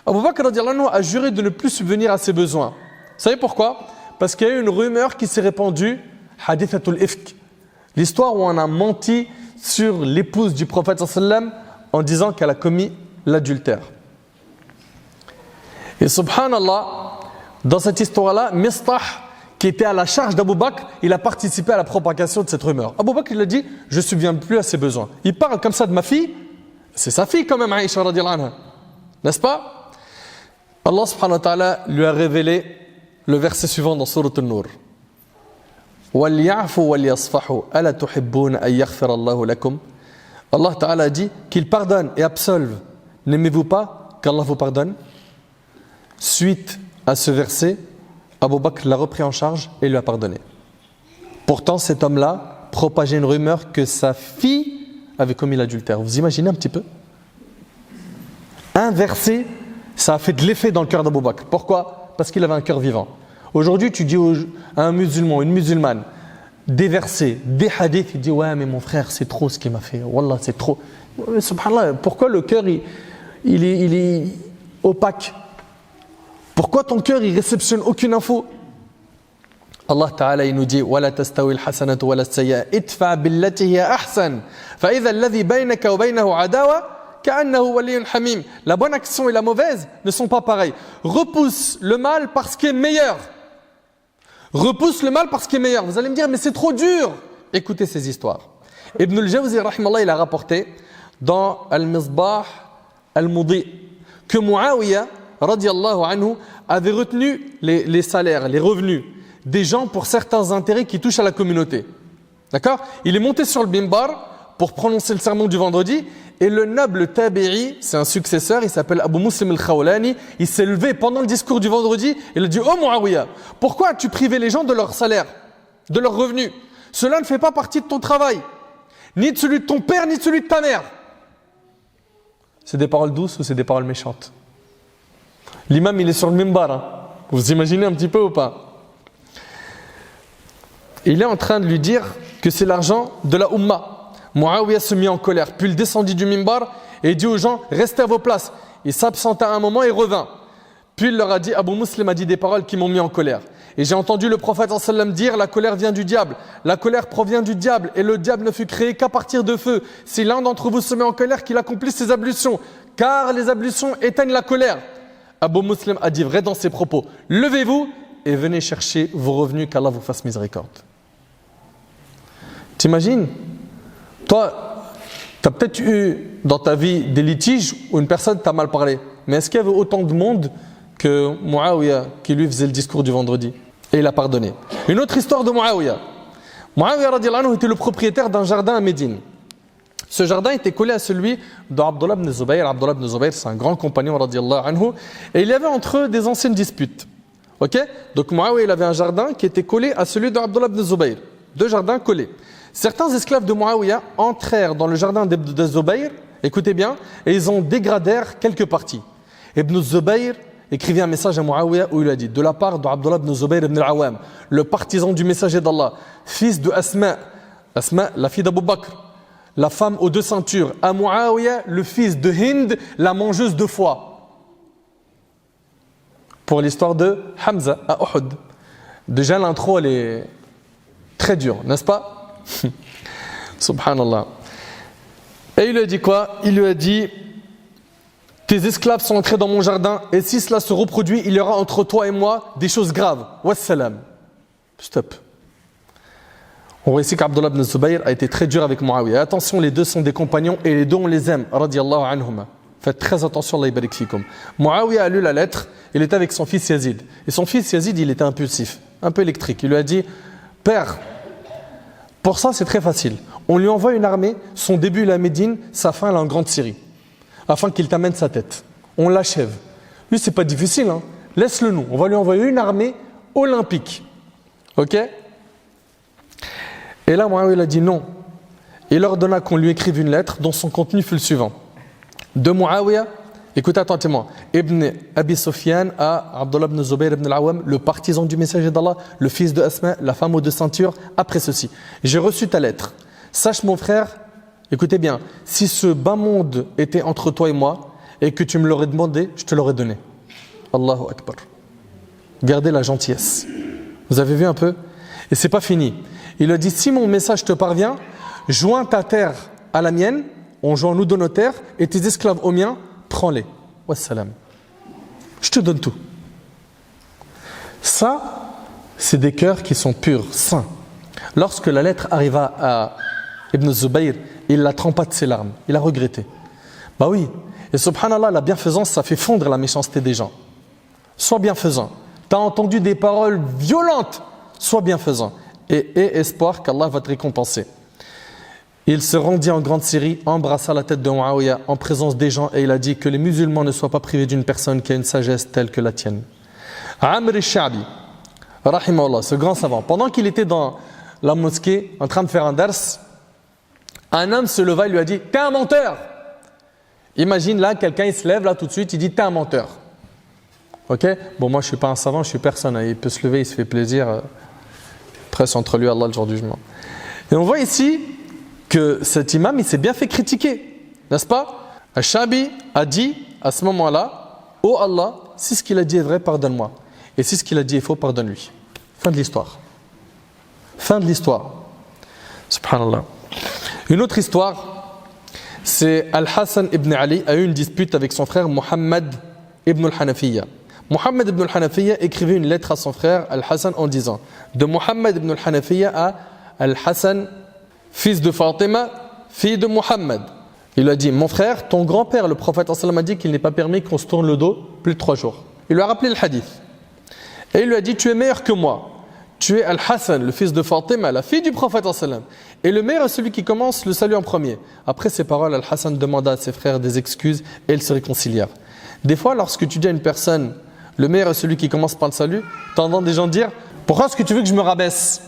Abu Bakr radiallahu anhu a juré de ne plus subvenir à ses besoins. Vous savez pourquoi? Parce qu'il y a eu une rumeur qui s'est répandue, hadithatul ifk. L'histoire où on a menti sur l'épouse du prophète sallam en disant qu'elle a commis l'adultère. Et subhanallah, dans cette histoire-là, Mistah, qui était à la charge d'Abu Bakr, il a participé à la propagation de cette rumeur. Abu Bakr, il a dit, je ne subviens plus à ses besoins. Il parle comme ça de ma fille, c'est sa fille quand même, Aïcha radiallahu anha. N'est-ce pas? Allah subhanahu wa ta'ala lui a révélé le verset suivant dans Sourate An-Nur. وَلْيَعْفُوا وَلْيَصْفَحُوا أَلَا تُحِبُّونَ أَن يَغْفِرَ اللَّهُ لَكُمْ. Allah ta'ala a dit qu'il pardonne et absolve. N'aimez-vous pas qu'Allah vous pardonne? Suite à ce verset, Abu Bakr l'a repris en charge et lui a pardonné. Pourtant, cet homme-là propageait une rumeur que sa fille avait commis l'adultère. Vous imaginez un petit peu? Un verset, ça a fait de l'effet dans le cœur d'Abu Bakr. Pourquoi? Parce qu'il avait un cœur vivant. Aujourd'hui, tu dis à un musulman, une musulmane, des versets, des hadiths, il dit ouais, mais mon frère, c'est trop ce qu'il m'a fait. Wallah, c'est trop. Subhanallah, pourquoi le cœur il est opaque? Pourquoi ton cœur il réceptionne aucune info? Allah Ta'ala il nous dit وَلَا تَسْتَوِي الْحَسَنَةُ وَلَا السَّيِّئَةُ ادْفَعْ بِالَّتِي هِيَ أَحْسَنُ فَإِذَا الَّذِي بَيْنَكَ وَبَيْنَهُ عَدَاوَةٌ كَأَنَّهُ وَلِيٌّ حَمِيمٌ. La bonne action et la mauvaise ne sont pas pareilles. Repousse le mal parce qu'il est meilleur. Repousse le mal parce qu'il est meilleur. Vous allez me dire mais c'est trop dur. Écoutez ces histoires. Ibn al-Jawzi rahimallah il a rapporté dans Al-Misbah Al-Mudi que Muawiyah radiallahu anhu avait retenu les salaires, les revenus des gens pour certains intérêts qui touchent à la communauté. D'accord? Il est monté sur le mimbar pour prononcer le sermon du vendredi et le noble tabi'i, c'est un successeur, il s'appelle Abu Muslim al-Khawlani, il s'est levé pendant le discours du vendredi et il a dit « Oh Muawiyah, pourquoi as-tu privé les gens de leur salaire, de leurs revenus? Cela ne fait pas partie de ton travail, ni de celui de ton père, ni de celui de ta mère. » C'est des paroles douces ou c'est des paroles méchantes? L'imam, il est sur le mimbar. Hein. Vous imaginez un petit peu ou pas? Il est en train de lui dire que c'est l'argent de la Ummah. Muawiyah se mit en colère. Puis il descendit du mimbar et dit aux gens, restez à vos places. Il s'absenta un moment et revint. Puis il leur a dit, Abu Muslim a dit des paroles qui m'ont mis en colère. Et j'ai entendu le prophète sallam dire, la colère vient du diable. La colère provient du diable. Et le diable ne fut créé qu'à partir de feu. Si l'un d'entre vous se met en colère, qu'il accomplisse ses ablutions. Car les ablutions éteignent la colère. Abu Muslim a dit vrai dans ses propos, levez-vous et venez chercher vos revenus, qu'Allah vous fasse miséricorde. T'imagines? Toi, tu as peut-être eu dans ta vie des litiges où une personne t'a mal parlé. Mais est-ce qu'il y avait autant de monde que Muawiyah qui lui faisait le discours du vendredi? Et il a pardonné. Une autre histoire de Muawiyah. Muawiyah radiallahu anhu était le propriétaire d'un jardin à Médine. Ce jardin était collé à celui d'Abdullah ibn Zubayr. Abdullah ibn Zubayr, c'est un grand compagnon radiallahu anhu. Et il y avait entre eux des anciennes disputes. Ok? Donc Muawiyah il avait un jardin qui était collé à celui d'Abdullah ibn Zubayr. Deux jardins collés. Certains esclaves de Muawiyah entrèrent dans le jardin de Zubayr, écoutez bien, et ils en dégradèrent quelques parties. Ibn Zubayr écrivit un message à Muawiyah où il a dit, de la part d'Abdullah ibn Zubayr ibn al-Awam, le partisan du messager d'Allah, fils de Asma, la fille d'Abu Bakr, la femme aux deux ceintures, à Muawiyah, le fils de Hind, la mangeuse de foie. Pour l'histoire de Hamza à Uhud. Déjà l'intro elle est très dure, n'est-ce pas? Subhanallah. Et il lui a dit quoi? Il lui a dit, tes esclaves sont entrés dans mon jardin et si cela se reproduit, il y aura entre toi et moi des choses graves. Wassalam. Stop. On voit ici qu'Abdullah ibn Zubayr a été très dur avec Muawiyah. Attention, les deux sont des compagnons et les deux on les aime. Radiallahu anhuma. Faites très attention, Allah yabarik fikum. Muawiyah a lu la lettre, il était avec son fils Yazid. Et son fils Yazid, il était impulsif, un peu électrique. Il lui a dit, père, pour ça c'est très facile. On lui envoie une armée, son début il est à Médine, sa fin elle est en Grande Syrie. Afin qu'il t'amène sa tête. On l'achève. Lui c'est pas difficile, hein. Laisse-le nous. On va lui envoyer une armée olympique. Ok? Et là, Muawiyah a dit non. il ordonna qu'on lui écrive une lettre dont son contenu fut le suivant. De Muawiyah, écoutez attentivement, Ibn Abi Sufyan à Abdullah ibn Zubayr ibn al-Awwam, le partisan du messager d'Allah, le fils de Asma, la femme aux deux ceintures, après ceci. J'ai reçu ta lettre. Sache mon frère, écoutez bien, si ce bas monde était entre toi et moi et que tu me l'aurais demandé, je te l'aurais donné. Allahu Akbar. Gardez la gentillesse. Vous avez vu un peu? Et c'est pas fini. Il a dit, si mon message te parvient, joins ta terre à la mienne, on joint nous de nos terres, et tes esclaves aux miens, prends-les. Wassalam. Je te donne tout. Ça, c'est des cœurs qui sont purs, saints. Lorsque la lettre arriva à Ibn Zubayr, il la trempa de ses larmes. Il a regretté. Bah oui. Et subhanallah, la bienfaisance, ça fait fondre la méchanceté des gens. Sois bienfaisant. Tu as entendu des paroles violentes. Sois bienfaisant. Et aie espoir qu'Allah va te récompenser. Il se rendit en grande Syrie, embrassa la tête de Muawiyah en présence des gens et il a dit que les musulmans ne soient pas privés d'une personne qui a une sagesse telle que la tienne. Amr al-Sha'bi, rahimahullah, ce grand savant, pendant qu'il était dans la mosquée en train de faire un dars, un homme se leva et lui a dit « T'es un menteur !» Imagine là, quelqu'un il se lève là tout de suite, il dit « T'es un menteur !» Ok? Bon, moi je suis pas un savant, je suis personne, hein. Il peut se lever, il se fait plaisir, presse entre lui et Allah le jour du jugement. Et on voit ici que cet imam, il s'est bien fait critiquer, n'est-ce pas? Al-Shabi a dit à ce moment-là, « Oh Allah, si ce qu'il a dit est vrai, pardonne-moi. Et si ce qu'il a dit est faux, pardonne-lui. » Fin de l'histoire. Fin de l'histoire. Subhanallah. Une autre histoire, c'est Al-Hassan ibn Ali a eu une dispute avec son frère Muhammad ibn al-Hanafiyya. Muhammad ibn al-Hanafiyya écrivait une lettre à son frère Al-Hassan en disant, de Muhammad ibn al-Hanafiyya à Al-Hassan, fils de Fatima, fille de Muhammad. Il lui a dit, mon frère, ton grand-père, le prophète a dit qu'il n'est pas permis qu'on se tourne le dos plus de 3 jours. Il lui a rappelé le hadith. Et il lui a dit, tu es meilleur que moi. Tu es Al-Hassan, le fils de Fatima, la fille du prophète. Et le meilleur est celui qui commence le salut en premier. Après ces paroles, Al-Hassan demanda à ses frères des excuses et ils se réconcilièrent. Des fois, lorsque tu dis à une personne, le meilleur est celui qui commence par le salut, tu entends des gens dire, pourquoi est-ce que tu veux que je me rabaisse?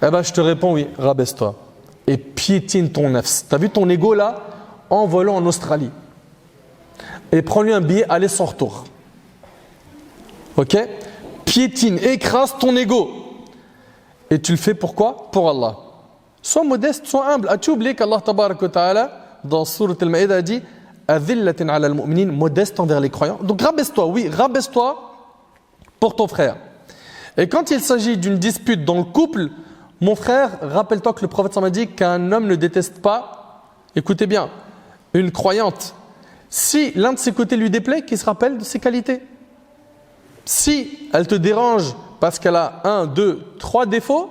Eh bien, je te réponds, oui, rabaisse-toi. Et piétine ton nafs. Tu as vu ton ego là, en volant en Australie. Et prends-lui un billet, aller sans retour. Ok? Piétine, écrase ton ego. Et tu le fais pourquoi? Pour Allah. Sois modeste, sois humble. As-tu oublié qu'Allah tabaraka wa ta'ala, dans Surat Al-Ma'idah, a dit Adhillatin ala al-mu'minin, modeste envers les croyants. Donc rabaisse-toi, oui, rabaisse-toi pour ton frère. Et quand il s'agit d'une dispute dans le couple, mon frère, rappelle-toi que le prophète m'a dit qu'un homme ne déteste pas, écoutez bien, une croyante. Si l'un de ses côtés lui déplaît, qu'il se rappelle de ses qualités. Si elle te dérange parce qu'elle a 1, 2, 3 défauts,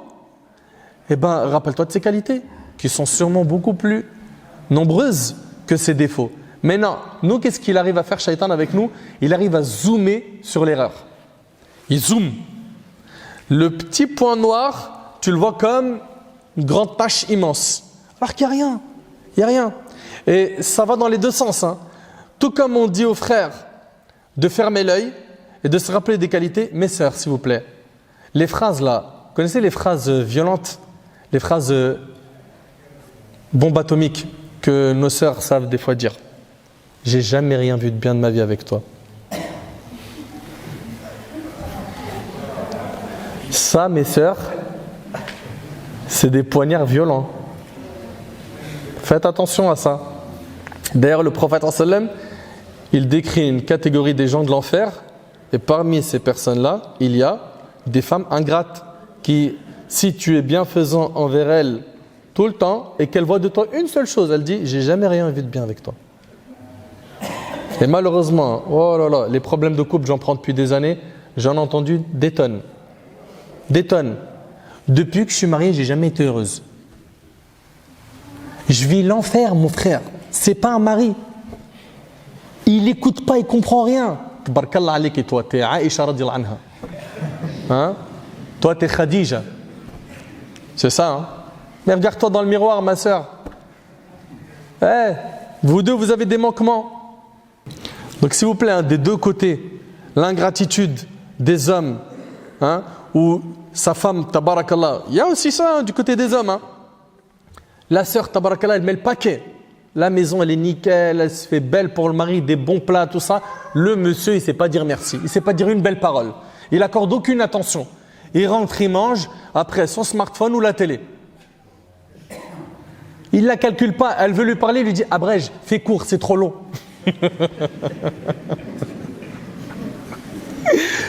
eh ben rappelle-toi de ses qualités, qui sont sûrement beaucoup plus nombreuses que ses défauts. Mais non, nous, qu'est-ce qu'il arrive à faire, Shaitan, avec nous? Il arrive à zoomer sur l'erreur. Il zoome. Le petit point noir, tu le vois comme une grande tache immense. Alors qu'il n'y a rien. Il n'y a rien. Et ça va dans les deux sens. Hein. Tout comme on dit aux frères de fermer l'œil et de se rappeler des qualités. Mes sœurs, s'il vous plaît, les phrases là, vous connaissez les phrases violentes, les phrases bombes atomiques que nos sœurs savent des fois dire. J'ai jamais rien vu de bien de ma vie avec toi. Ça, mes sœurs, c'est des poignards violents. Faites attention à ça. D'ailleurs, le prophète sallam, il décrit une catégorie des gens de l'enfer, et parmi ces personnes-là, il y a des femmes ingrates qui, si tu es bienfaisant envers elles tout le temps et qu'elles voient de toi une seule chose, elle dit, j'ai jamais rien vu de bien avec toi. Et malheureusement, oh là là, les problèmes de couple, j'en prends depuis des années, j'en ai entendu des tonnes. Des tonnes. Depuis que je suis marié, j'ai jamais été heureuse. Je vis l'enfer, mon frère. C'est pas un mari. Il n'écoute pas, il comprend rien. Tabarakallah alayk, et toi, t'es Aïcha radiyallahu anha. Hein? Toi, t'es Khadija. C'est ça, hein? Mais regarde-toi dans le miroir, ma soeur. Eh, vous deux, vous avez des manquements. Donc, s'il vous plaît, hein, des deux côtés, l'ingratitude des hommes, hein, ou sa femme, tabarakallah, il y a aussi ça hein, du côté des hommes. Hein. La sœur, tabarakallah, elle met le paquet. La maison, elle est nickel, elle se fait belle pour le mari, des bons plats, tout ça. Le monsieur, il ne sait pas dire merci. Il ne sait pas dire une belle parole. Il n'accorde aucune attention. Il rentre, il mange, après son smartphone ou la télé. Il ne la calcule pas. Elle veut lui parler, il lui dit « Abrège, fais court, c'est trop long. »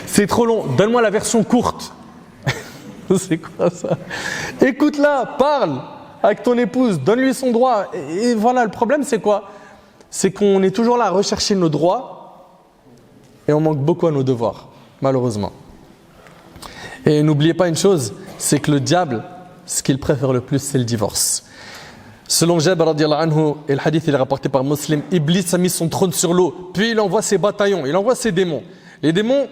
C'est trop long, donne-moi la version courte. C'est quoi ça? Écoute-la, parle avec ton épouse, donne-lui son droit. Et voilà, le problème c'est quoi? C'est qu'on est toujours là à rechercher nos droits et on manque beaucoup à nos devoirs, malheureusement. Et n'oubliez pas une chose, c'est que le diable, ce qu'il préfère le plus, c'est le divorce. Selon Jabir radiyallahu anhu, et le hadith il est rapporté par Muslim, Iblis a mis son trône sur l'eau, puis il envoie ses bataillons, il envoie ses démons. Les démons,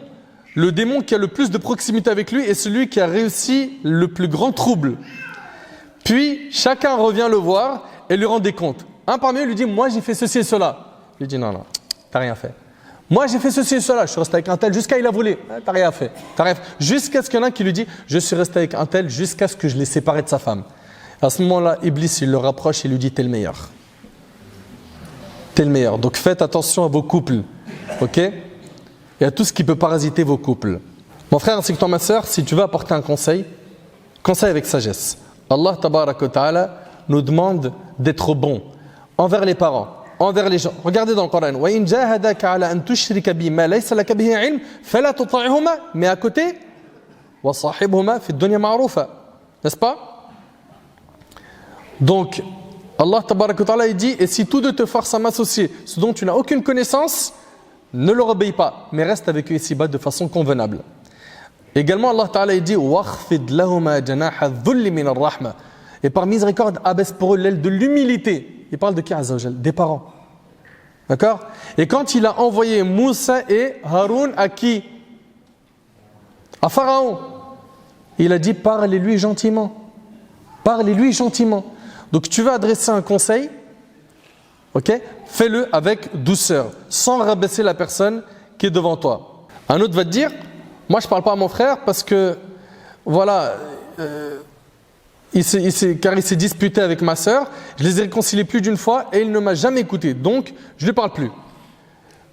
le démon qui a le plus de proximité avec lui est celui qui a réussi le plus grand trouble. Puis chacun revient le voir et lui rend des comptes. Un parmi eux lui dit « Moi j'ai fait ceci et cela ». Il lui dit « Non, t'as rien fait ». « Moi j'ai fait ceci et cela, je suis resté avec un tel jusqu'à il a volé ». « T'as rien fait, Jusqu'à ce qu'il y en a un qui lui dit « Je suis resté avec un tel jusqu'à ce que je l'ai séparé de sa femme ». À ce moment-là, Iblis il le rapproche et lui dit « T'es le meilleur ». T'es le meilleur. Donc faites attention à vos couples. Ok ? Et à tout ce qui peut parasiter vos couples. Mon frère ainsi que toi ma soeur, si tu veux apporter un conseil avec sagesse. Allah tabaraka wa ta'ala nous demande d'être bon envers les parents, envers les gens. Regardez dans le Coran. Wa in jahadaka ala an tushrika bi ma laysa laka bihi ilm fala tuti'huma, mais à côté wa sahibhuma fi dunya ma'rufa. N'est-ce pas? Donc Allah tabaraka wa ta'ala il dit et si tous deux te forcent à m'associer, ce dont tu n'as aucune connaissance, ne leur obéis pas, mais reste avec eux ici-bas de façon convenable. Également, Allah Ta'ala il dit وَخْفِدْ لَهُمَا جَنَاحَ الذُّلِّ مِنَ الرَّحْمَةِ. Et par miséricorde, abaisse pour eux l'aile de l'humilité. Il parle de qui, Azza wa Jal? Des parents. D'accord? Et quand il a envoyé Moussa et Haroun à qui? À Pharaon. Il a dit parlez-lui gentiment. Parlez-lui gentiment. Donc tu veux adresser un conseil, ok? Fais-le avec douceur, sans rabaisser la personne qui est devant toi. Un autre va te dire, moi je ne parle pas à mon frère parce que, voilà, car il s'est disputé avec ma sœur, je les ai réconciliés plus d'une fois et il ne m'a jamais écouté, donc je ne lui parle plus.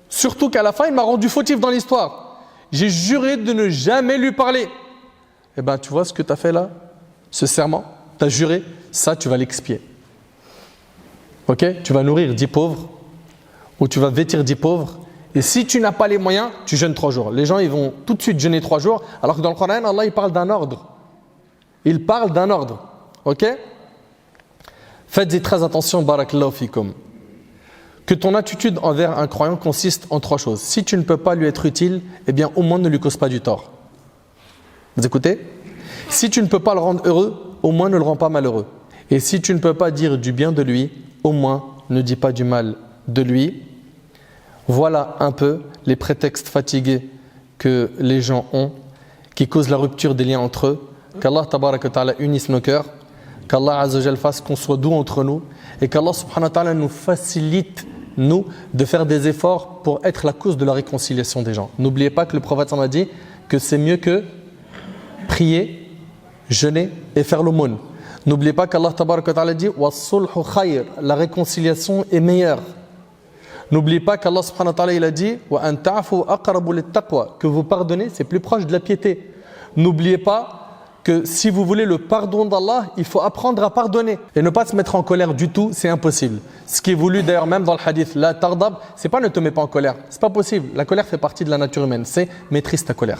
Surtout qu'à la fin, il m'a rendu fautif dans l'histoire. J'ai juré de ne jamais lui parler. Eh bien, tu vois ce que tu as fait là? Ce serment, tu as juré, ça tu vas l'expier. Ok, tu vas nourrir 10 pauvres ou tu vas vêtir 10 pauvres. Et si tu n'as pas les moyens, tu jeûnes 3 jours. Les gens, ils vont tout de suite jeûner 3 jours. Alors que dans le Coran, Allah, il parle d'un ordre. Il parle d'un ordre. Ok? Faites-y très attention, barakallahu fikum. Que ton attitude envers un croyant consiste en 3 choses. Si tu ne peux pas lui être utile, eh bien, au moins ne lui cause pas du tort. Vous écoutez? Si tu ne peux pas le rendre heureux, au moins ne le rends pas malheureux. Et si tu ne peux pas dire du bien de lui, au moins ne dis pas du mal de lui. Voilà un peu les prétextes fatigués que les gens ont, qui causent la rupture des liens entre eux. Qu'Allah tabaraka wa ta'ala unisse nos cœurs, qu'Allah azza wa jal fasse qu'on soit doux entre nous et qu'Allah subhanahu wa ta'ala nous facilite, nous, de faire des efforts pour être la cause de la réconciliation des gens. N'oubliez pas que le prophète a dit que c'est mieux que prier, jeûner et faire l'aumône. N'oubliez pas qu'Allah tabaraka wa ta'ala dit وَالصُّلْحُ خَيْرٌ, la réconciliation est meilleure. N'oubliez pas qu'Allah subhanahu wa ta'ala il a dit وَأَن تَعْفُوا أَقْرَبُ لِلتَّقْوَى, que vous pardonnez, c'est plus proche de la piété. N'oubliez pas que si vous voulez le pardon d'Allah, il faut apprendre à pardonner et ne pas se mettre en colère du tout, c'est impossible. Ce qui est voulu d'ailleurs même dans le hadith, la tardab, c'est pas ne te mets pas en colère, c'est pas possible. La colère fait partie de la nature humaine, c'est maîtrise ta colère.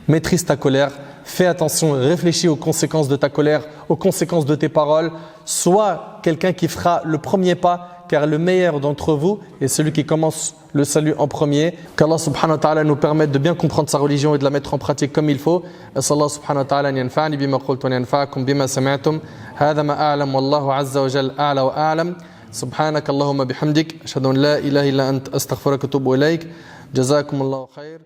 Maîtrise ta colère, fais attention, réfléchis aux conséquences de ta colère, aux conséquences de tes paroles. Sois quelqu'un qui fera le premier pas, car le meilleur d'entre vous est celui qui commence le salut en premier. Qu'Allah subhanahu wa ta'ala nous permette de bien comprendre sa religion et de la mettre en pratique comme il faut. As'Allah subhanahu wa ta'ala an yanfa'ani bima qultu wa yanfa'akum bima sami'tum. Hadha ma a'lam wallahu azza wa jalla a'la wa a'lam. Subhanakallahumma bihamdik ashhadu an la ilaha illa anta astaghfiruka wa atubu ilaik. Jazakumullahu khair.